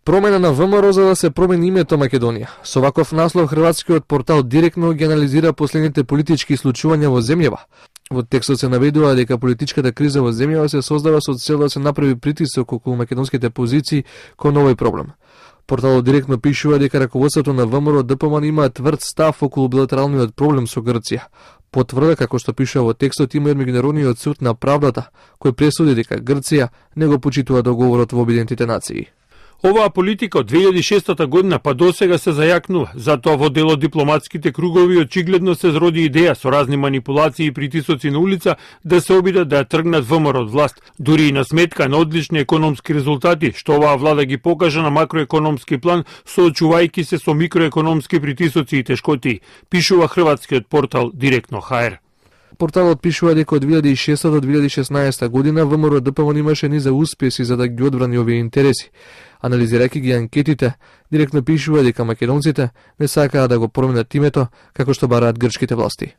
Промена на ВМРО за да се промени името Македонија. Со ваков наслов хрватскиот портал директно ги анализира последните политички случувања во земјава. Во текстот се наведува дека политичката криза во земјава се создава со цел да се направи притисок околу македонските позиции кон овој проблем. Порталот директно пишува дека раководството на ВМРО ДПМН има тврд став околу билатералниот проблем со Грција. Потврда, како што пишува во текстот, има и меѓународниот суд на правдата, кој пресуди дека Грција не го почитува договорот во Обединетите нации. Оваа политика од 2006 година па досега се зајакнува, затоа во дел од дипломатските кругови очигледно се зроди идеја со разни манипулации и притисоци на улица да се обидат да ја тргнат ВМРО од власт, дури и на сметка на одлични економски резултати, што оваа влада ги покажа на макроекономски план, соочувајќи се со микроекономски притисоци и тешкоти, пишува хрватскиот портал Директно ХР. Порталот пишува дека од 2006 до 2016 година ВМРО ДПМН имаше низа успеси за да ги одбрани овие интереси. Анализирајќи ги анкетите, директно пишува дека македонците не сакаат да го променат името како што бараат грчките власти.